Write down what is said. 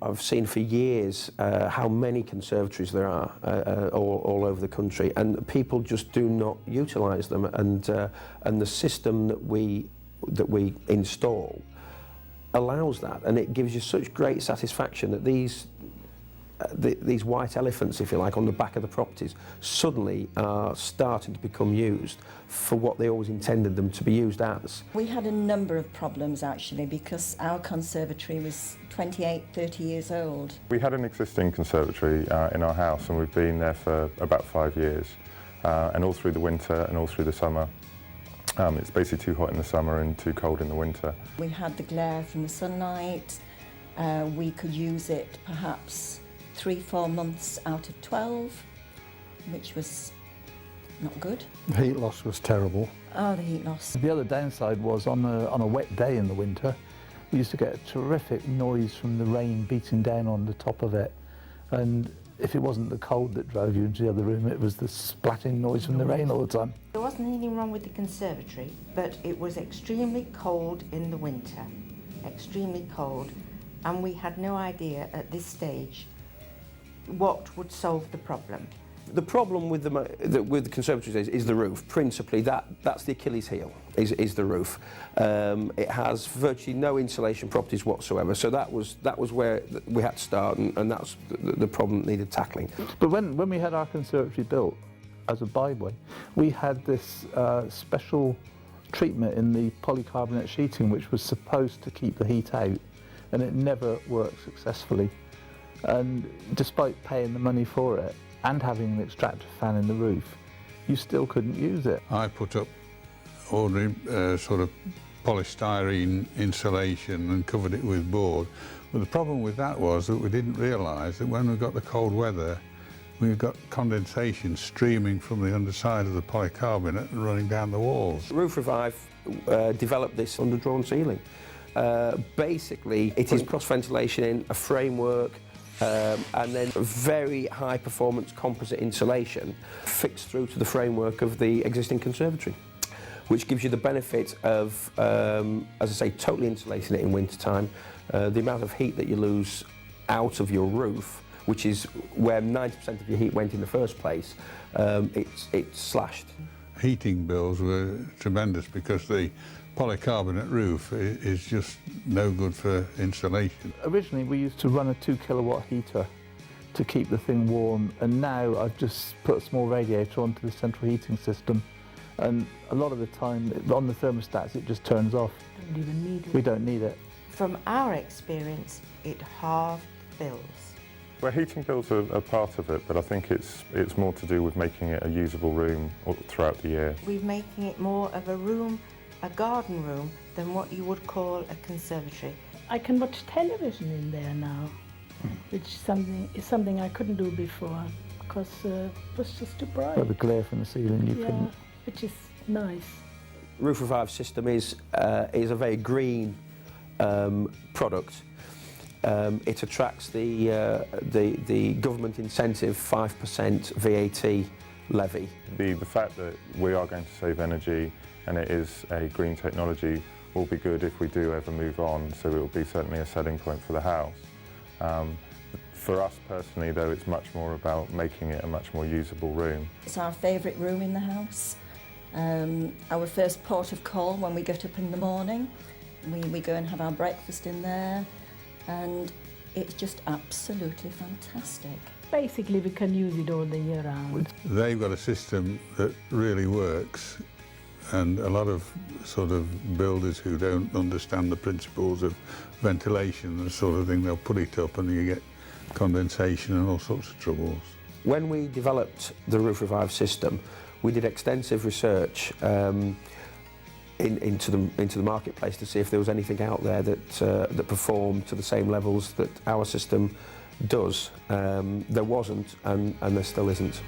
I've seen for years how many conservatories there are all over the country, and people just do not utilise them. And the system that we install allows that, and it gives you such great satisfaction that these white elephants, if you like, on the back of the properties suddenly are starting to become used for what they always intended them to be used as. We had a number of problems actually because our conservatory was 28, 30 years old. We had an existing conservatory in our house, and we've been there for about 5 years, and all through the winter and all through the summer. It's basically too hot in the summer and too cold in the winter. We had the glare from the sunlight. We could use it perhaps 3-4 months out of 12, which was not good. The heat loss was terrible. Oh, the heat loss. The other downside was on a wet day in the winter, we used to get a terrific noise from the rain beating down on the top of it. And if it wasn't the cold that drove you into the other room, it was the splatting noise from the rain all the time. There wasn't anything wrong with the conservatory, but it was extremely cold in the winter, extremely cold, and we had no idea at this stage what would solve the problem. The problem with the conservatories is the roof. Principally, that's the Achilles heel, is the roof. It has virtually no insulation properties whatsoever, so that was where we had to start, and that's the problem that needed tackling. But when we had our conservatory built, as a byway, we had this special treatment in the polycarbonate sheeting which was supposed to keep the heat out, and it never worked successfully. And despite paying the money for it and having an extractor fan in the roof, you still couldn't use it. I put up ordinary sort of polystyrene insulation and covered it with board. But the problem with that was that we didn't realise that when we got the cold weather, we got condensation streaming from the underside of the polycarbonate and running down the walls. Roof Revive developed this underdrawn ceiling. Basically, it is cross ventilation in a framework, and then very high performance composite insulation fixed through to the framework of the existing conservatory, which gives you the benefit of, as I say, totally insulating it in winter time. The amount of heat that you lose out of your roof, which is where 90% of your heat went in the first place, it's slashed. Heating bills were tremendous because the polycarbonate roof is just no good for insulation. Originally we used to run a 2 kilowatt heater to keep the thing warm, and now I've just put a small radiator onto the central heating system, and a lot of the time on the thermostats it just turns off. Don't even need it. We don't need it. From our experience, it halved bills. Well, heating bills are part of it, but I think it's more to do with making it a usable room throughout the year. We're making it more of a room, a garden room, than what you would call a conservatory. I can watch television in there now, which is something I couldn't do before because it was just too bright. But the glare from the ceiling, you couldn't. Which is nice. Roof Revive system is a very green product. It attracts the government incentive 5% VAT levy. The fact that we are going to save energy and it is a green technology will be good if we do ever move on, so it will be certainly a selling point for the house. For us personally though, it's much more about making it a much more usable room. It's our favourite room in the house. Our first port of call when we get up in the morning. We go and have our breakfast in there, and it's just absolutely fantastic. Basically we can use it all the year round. They've got a system that really works, and a lot of sort of builders who don't understand the principles of ventilation and the sort of thing, they'll put it up and you get condensation and all sorts of troubles. When we developed the Roof Revive system, we did extensive research into the marketplace to see if there was anything out there that performed to the same levels that our system does. There wasn't, and there still isn't.